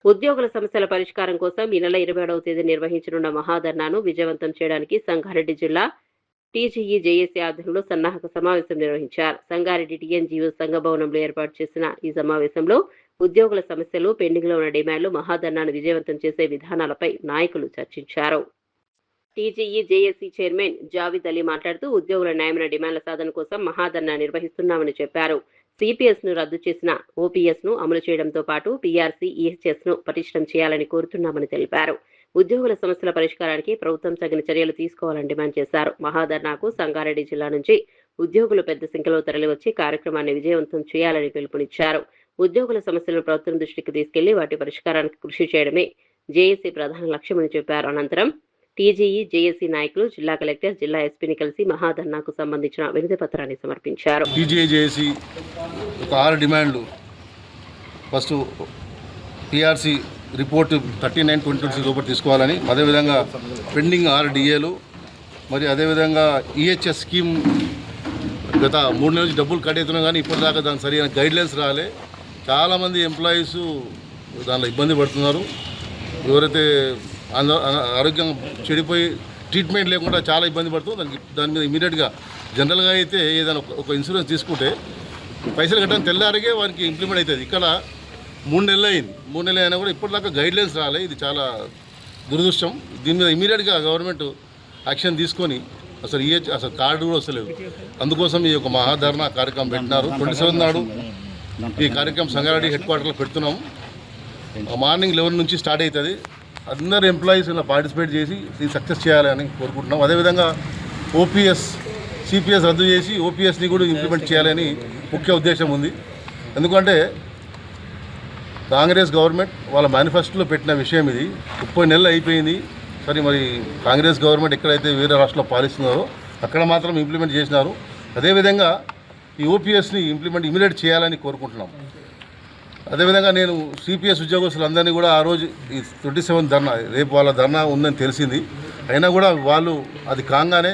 ఉద్యోగుల సమస్యల పరిష్కారం కోసం ఈ నెల 27వ తేదీ నిర్వహించనున్న మహాధర్నాను విజయవంతం చేయడానికి సంగారెడ్డి జిల్లా టీజీఈ జేఏసీ ఆధ్వర్యంలో సన్నాహక సమావేశం నిర్వహించారు. సంగారెడ్డి టీఎన్జీఓ సంఘ భవనంలో ఏర్పాటు చేసిన ఈ సమావేశంలో ఉద్యోగుల సమస్యలు, పెండింగ్లో ఉన్న డిమాండ్లు, మహాధర్నాను విజయవంతం చేసే విధానాలపై నాయకులు చర్చించారు. TGE JAC chairman Javid Ali మాట్లాడుతూ ఉద్యోగుల న్యాయమైన డిమాండ్ల సాధన కోసం మహాధర్నా నిర్వహిస్తున్నామని చెప్పారు. సిపిఎస్ ను రద్దు చేసిన ఓపీఎస్ ను అమలు చేయడంతో పాటు పీఆర్సీ, ఈహెచ్ఎస్ ను పటిష్టం చేయాలని కోరుతున్నామని తెలిపారు. ఉద్యోగుల సమస్యల పరిష్కారానికి ప్రభుత్వం తగిన చర్యలు తీసుకోవాలని డిమాండ్ చేశారు. మహాధర్నాకు సంగారెడ్డి జిల్లా నుంచి ఉద్యోగులు పెద్ద సంఖ్యలో తరలివచ్చి కార్యక్రమాన్ని విజయవంతం చేయాలని పిలుపునిచ్చారు. ఉద్యోగుల సమస్యలను ప్రభుత్వం దృష్టికి తీసుకెళ్లి వాటి పరిష్కారానికి కృషి చేయడమే జేఏసీ ప్రధాన లక్ష్యమని చెప్పారు. అనంతరం టీజీఈ జేఏసీ నాయకులు జిల్లా కలెక్టర్, జిల్లా ఎస్పీని కలిసి మహాధర్నాకు సంబంధించిన వినతి పత్రాన్ని సమర్పించారు. టీజీఈ జేఏసీ ఒక 6 డిమాండ్లు. ఫస్ట్ పీఆర్సీ రిపోర్టు 39/2026 లోపల తీసుకోవాలని, అదేవిధంగా పెండింగ్ 6 డిఏలు, మరి అదేవిధంగా ఈహెచ్ఎస్ స్కీమ్ గత 3 నెలల నుంచి డబ్బులు కట్ అవుతున్నాం కానీ ఇప్పటిదాకా దానికి సరైన గైడ్లైన్స్ రాలే. చాలామంది ఎంప్లాయీస్ దానిలో ఇబ్బంది పడుతున్నారు. ఎవరైతే ఆరోగ్యం చెడిపోయి ట్రీట్మెంట్ లేకుండా చాలా ఇబ్బంది పడుతుంది. దాని మీద ఇమీడియట్గా జనరల్గా అయితే ఏదైనా ఒక ఇన్సూరెన్స్ తీసుకుంటే పైసలు కట్టడం తెల్లారిగే వారికి ఇంప్లిమెంట్ అవుతుంది. ఇక్కడ 3 నెలలు అయింది. 3 నెలలు అయినా కూడా ఇప్పటిదాకా గైడ్లైన్స్ రాలే. ఇది చాలా దురదృష్టం. దీని మీద ఇమీడియట్గా గవర్నమెంట్ యాక్షన్ తీసుకొని అసలు కార్డు కూడా వస్తలేదు. అందుకోసం ఈ యొక్క మహాధర్నా కార్యక్రమం పెట్టినారు. 27 నాడు ఈ కార్యక్రమం సంగారెడ్డి హెడ్ క్వార్టర్లో పెడుతున్నాం. మార్నింగ్ 11 నుంచి స్టార్ట్ అవుతుంది. అందరు ఎంప్లాయీస్ ఇలా పార్టిసిపేట్ చేసి ఇది సక్సెస్ చేయాలని కోరుకుంటున్నాం. అదేవిధంగా ఓపీఎస్, సిపిఎస్ రద్దు చేసి ఓపీఎస్ని కూడా ఇంప్లిమెంట్ చేయాలని ముఖ్య ఉద్దేశం ఉంది. ఎందుకంటే కాంగ్రెస్ గవర్నమెంట్ వాళ్ళ మేనిఫెస్టోలో పెట్టిన విషయం ఇది. 30 నెలలు అయిపోయింది. సరే, మరి కాంగ్రెస్ గవర్నమెంట్ ఎక్కడైతే వేరే రాష్ట్రంలో పాలిస్తున్నారో అక్కడ మాత్రం ఇంప్లిమెంట్ చేసినారు. అదేవిధంగా ఈ ఓపీఎస్ని ఇమీడియట్ చేయాలని కోరుకుంటున్నాం. అదేవిధంగా నేను సిపిఎస్ ఉద్యోగస్తులందరినీ కూడా ఆ రోజు ఈ 27 ధర్నా, రేపు వాళ్ళ ధర్నా ఉందని తెలిసింది. అయినా కూడా వాళ్ళు అది కాగానే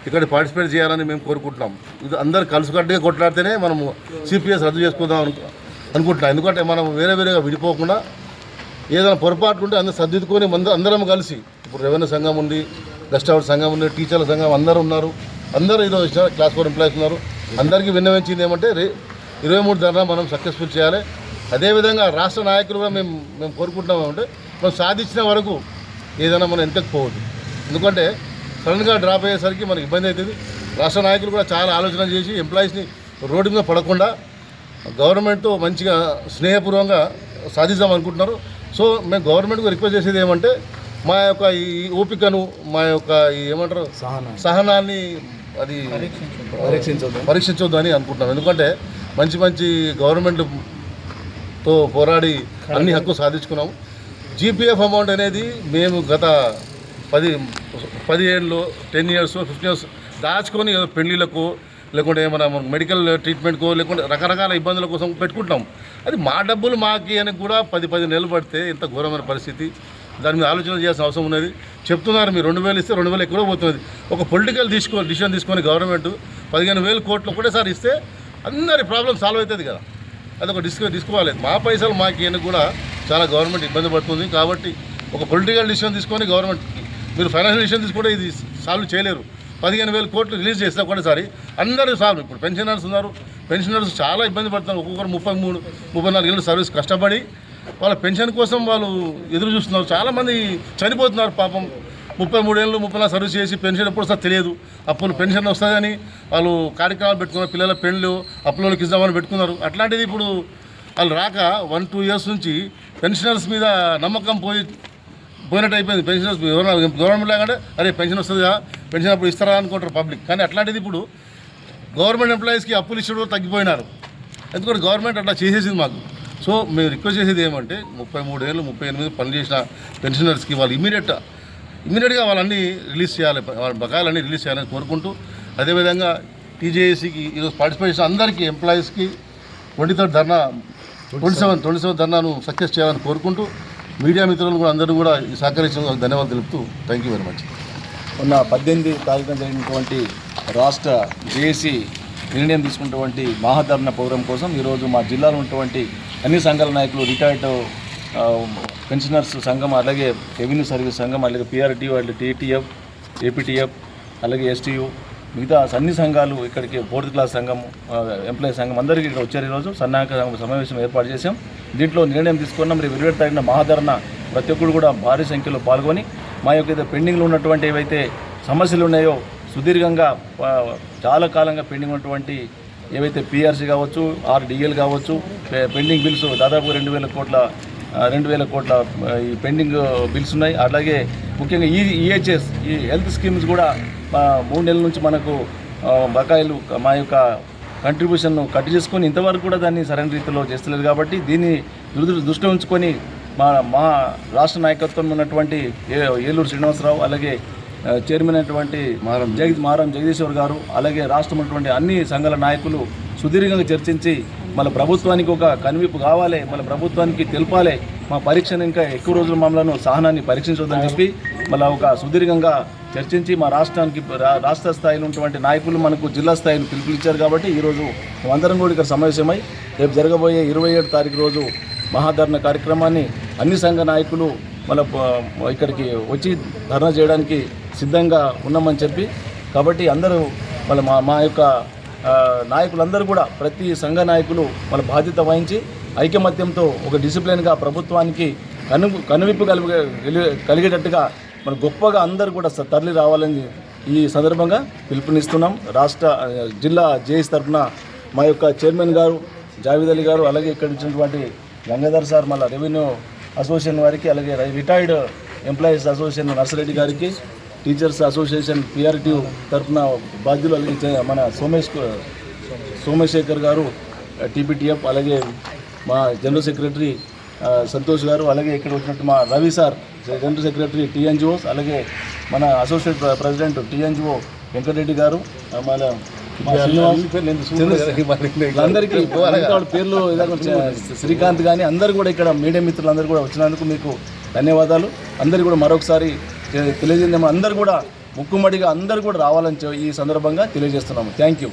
ఇక్కడ పార్టిసిపేట్ చేయాలని మేము కోరుకుంటున్నాం. ఇది అందరు కలిసికట్టుగా కొట్లాడితేనే మనము సిపిఎస్ రద్దు చేసుకుందాం అనుకుంటున్నాం. ఎందుకంటే మనం వేరేగా విడిపోకుండా ఏదైనా పొరపాటు ఉంటే అందరూ సర్దిద్దుకొని అందరం కలిసి, ఇప్పుడు రెవెన్యూ సంఘం ఉంది, గెస్ట్ హౌస్ సంఘం ఉంది, టీచర్ల సంఘం అందరూ ఉన్నారు. అందరూ ఈరోజు క్లాస్ 4 ఎంప్లాయీస్ ఉన్నారు. అందరికీ విన్నవించింది ఏమంటే 23 ధర్నా మనం సక్సెస్ఫుల్ చేయాలి. అదేవిధంగా రాష్ట్ర నాయకులు కూడా మేము కోరుకుంటున్నామంటే మనం సాధించిన వరకు ఏదైనా మనం ఎంతకు పోవద్దు. ఎందుకంటే సడన్గా డ్రాప్ అయ్యేసరికి మనకి ఇబ్బంది అవుతుంది. రాష్ట్ర నాయకులు కూడా చాలా ఆలోచన చేసి ఎంప్లాయీస్ని రోడ్డు మీద పడకుండా గవర్నమెంట్తో మంచిగా స్నేహపూర్వకంగా సాధిద్దాం అనుకుంటున్నారు. సో మేము గవర్నమెంట్కు రిక్వెస్ట్ చేసేది ఏమంటే మా యొక్క ఈ ఓపికను, మా యొక్క ఏమంటారు సహనాన్ని అది పరీక్షించొద్దు అని అనుకుంటున్నాం. ఎందుకంటే మంచి గవర్నమెంట్తో పోరాడి అన్ని హక్కు సాధించుకున్నాం. జీపీఎఫ్ అమౌంట్ అనేది మేము గత 10 ఏళ్ళు, 10 years, 15 years దాచుకొని పెళ్లిళ్ళకు, లేకుంటే ఏమైనా మెడికల్ ట్రీట్మెంట్కో, లేకుంటే రకరకాల ఇబ్బందుల కోసం పెట్టుకుంటాం. అది మా డబ్బులు మాకి అని కూడా 10 నెలలు పడితే ఎంత ఘోరమైన పరిస్థితి. దాని మీద ఆలోచన చేయాల్సిన అవసరం ఉన్నది. చెప్తున్నారు మీరు 2,000 ఇస్తే 2,000 ఎక్కడో పోతుంది. ఒక పొలిటికల్ డిసిషన్ తీసుకొని గవర్నమెంట్ 15,000 కోట్లు ఒకటేసారి ఇస్తే అందరి ప్రాబ్లం సాల్వ్ అవుతుంది కదా. అది ఒక తీసుకోవాలి. మా పైసలు మాకి అని కూడా చాలా గవర్నమెంట్ ఇబ్బంది పడుతుంది. కాబట్టి ఒక పొలిటికల్ డిసిషన్ తీసుకొని గవర్నమెంట్ మీరు ఫైనాన్షియల్ డిసిషన్ తీసుకుంటే ఇది సాల్వ్ చేయలేరు. 15,000 కోట్లు రిలీజ్ చేస్తే ఒకటేసారి అందరూ సాల్వ్. ఇప్పుడు పెన్షనర్స్ ఉన్నారు. పెన్షనర్స్ చాలా ఇబ్బంది పడుతున్నారు. ఒక్కొక్కరు 33-34 ఏళ్ళు సర్వీస్ కష్టపడి వాళ్ళ పెన్షన్ కోసం వాళ్ళు ఎదురు చూస్తున్నారు. చాలామంది చనిపోతున్నారు పాపం. 33 ఏళ్ళు 34 సర్వీస్ చేసి పెన్షన్ ఎప్పుడు వస్తుందో తెలియదు. అప్పులు పెన్షన్ వస్తుందని వాళ్ళు కార్యక్రమాలు పెట్టుకున్నారు. పిల్లల పెళ్ళు అప్పులోకి ఇద్దామని పెట్టుకున్నారు. అట్లాంటిది ఇప్పుడు వాళ్ళు రాక 1-2 years నుంచి పెన్షనర్స్ మీద నమ్మకం పోయినట్టు అయిపోయింది. పెన్షనర్స్ గవర్నమెంట్ లాగానే అరే పెన్షన్ వస్తుందిగా, పెన్షన్ అప్పుడు ఇస్తారా అనుకుంటారు పబ్లిక్. కానీ అట్లాంటిది ఇప్పుడు గవర్నమెంట్ ఎంప్లాయీస్కి అప్పులు ఇచ్చడం తగ్గిపోయినారు. ఎందుకంటే గవర్నమెంట్ అట్లా చేసేసింది మాకు. సో మేము రిక్వెస్ట్ చేసేది ఏమంటే 33 ఏళ్ళు 38 పనులు చేసిన పెన్షనర్స్కి వాళ్ళు ఇమీడియట్గా వాళ్ళన్నీ రిలీజ్ చేయాలి, వాళ్ళ బకాయిలన్నీ రిలీజ్ చేయాలని కోరుకుంటూ, అదేవిధంగా టీజేఏసీకి ఈరోజు పార్టిసిపేట్ చేసిన అందరికీ ఎంప్లాయీస్కి 27 ధర్నాను సక్సెస్ చేయాలని కోరుకుంటూ, మీడియా మిత్రులు కూడా అందరూ కూడా ఈ సహకరించిన ధన్యవాదాలు తెలుపుతూ థ్యాంక్ యూ వెరీ మచ్. మొన్న 18 తారీఖున జరిగినటువంటి రాష్ట్ర జేఏసీ నిర్ణయం తీసుకున్నటువంటి మహాధర్నా ప్రోగ్రాం కోసం ఈరోజు మా జిల్లాలో ఉన్నటువంటి అన్ని సంఘాల నాయకులు, రిటైర్డ్ పెన్షనర్స్ సంఘం, అలాగే రెవెన్యూ సర్వీస్ సంఘం, అలాగే PRTO, అలాగే TTF, APTF, అలాగే STU, మిగతా అన్ని సంఘాలు ఇక్కడికి 4th క్లాస్ సంఘం, ఎంప్లాయీ సంఘం అందరికీ ఇక్కడ వచ్చారు. ఈరోజు సన్నాహక సమావేశం ఏర్పాటు చేశాం. దీంట్లో నిర్ణయం తీసుకున్నాం. మరి 27 తారీఖున మహాధరణ ప్రతి ఒక్కరు కూడా భారీ సంఖ్యలో పాల్గొని మా యొక్క పెండింగ్లో ఉన్నటువంటి ఏవైతే సమస్యలు ఉన్నాయో సుదీర్ఘంగా చాలా కాలంగా పెండింగ్ ఉన్నటువంటి ఏవైతే PRC కావచ్చు, RDL కావచ్చు, పెండింగ్ బిల్స్ దాదాపు 2,000 కోట్ల ఈ పెండింగ్ బిల్స్ ఉన్నాయి. అలాగే ముఖ్యంగా EHS ఈ హెల్త్ స్కీమ్స్ కూడా 3 నెలల నుంచి మనకు బకాయిలు మా యొక్క కంట్రిబ్యూషన్ కట్ చేసుకొని ఇంతవరకు కూడా దాన్ని సరైన రీతిలో చేస్తలేదు. కాబట్టి దీన్ని దృష్టిలో ఉంచుకొని మా రాష్ట్ర నాయకత్వం ఉన్నటువంటి ఏలూరు శ్రీనివాసరావు, అలాగే చైర్మన్ అయినటువంటి మారం జగదీశ్వర్ గారు, అలాగే రాష్ట్రం ఉన్నటువంటి అన్ని సంఘాల నాయకులు సుదీర్ఘంగా చర్చించి మన ప్రభుత్వానికి ఒక కనువిప్పు కావాలి, మన ప్రభుత్వానికి తెలపాలి, మా పరీక్షను ఇంకా ఎక్కువ రోజులు మమ్మల్ని సహనాన్ని పరీక్షించొద్దని చెప్పి మళ్ళీ ఒక సుదీర్ఘంగా చర్చించి మా రాష్ట్రానికి రాష్ట్ర స్థాయిలో ఉన్నటువంటి నాయకులు మనకు జిల్లా స్థాయిలో పిలుపునిచ్చారు. కాబట్టి ఈరోజు అందరం కూడా ఇక్కడ సమావేశమై రేపు జరగబోయే 27 తారీఖు రోజు మహాధరణ కార్యక్రమాన్ని అన్ని సంఘ నాయకులు మళ్ళీ ఇక్కడికి వచ్చి ధర్నా చేయడానికి సిద్ధంగా ఉన్నామని చెప్పి, కాబట్టి అందరూ వాళ్ళ మా యొక్క నాయకులందరూ కూడా ప్రతి సంఘ నాయకులు వాళ్ళ బాధ్యత వహించి ఐకమత్యంతో ఒక డిసిప్లిన్గా ప్రభుత్వానికి కనువిప్పు కలిగేటట్టుగా మన గొప్పగా అందరూ కూడా తరలి రావాలని ఈ సందర్భంగా పిలుపునిస్తున్నాం. జిల్లా జేఏసీ తరఫున మా యొక్క చైర్మన్ గారు జావేద్ అలీ గారు, అలాగే ఇక్కడ ఇచ్చినటువంటి గంగాధర్ సార్, మళ్ళీ రెవెన్యూ అసోసియేషన్ వారికి, అలాగే రిటైర్డ్ ఎంప్లాయీస్ అసోసియేషన్ నర్సిరెడ్డి గారికి, టీచర్స్ అసోసియేషన్ PRTO తరఫున బాధ్యులు, అలాగే మన సోమశేఖర్ గారు TPTF, అలాగే మా జనరల్ సెక్రటరీ సంతోష్ గారు, అలాగే ఇక్కడ వచ్చినట్టు మా Ravi sir general secretary TNGOs, అలాగే మన అసోసియేట్ ప్రెసిడెంట్ TNGO వెంకటరెడ్డి గారు, మన అందరికీ పేర్లు శ్రీకాంత్ కానీ అందరూ కూడా ఇక్కడ మీడియా మిత్రులందరూ కూడా వచ్చినందుకు మీకు ధన్యవాదాలు. అందరికీ కూడా మరొకసారి తెలియజేద్దాము. అందరూ కూడా ముక్కుమడిగా అందరూ కూడా రావాలని ఈ సందర్భంగా తెలియజేస్తున్నాము. Thank you.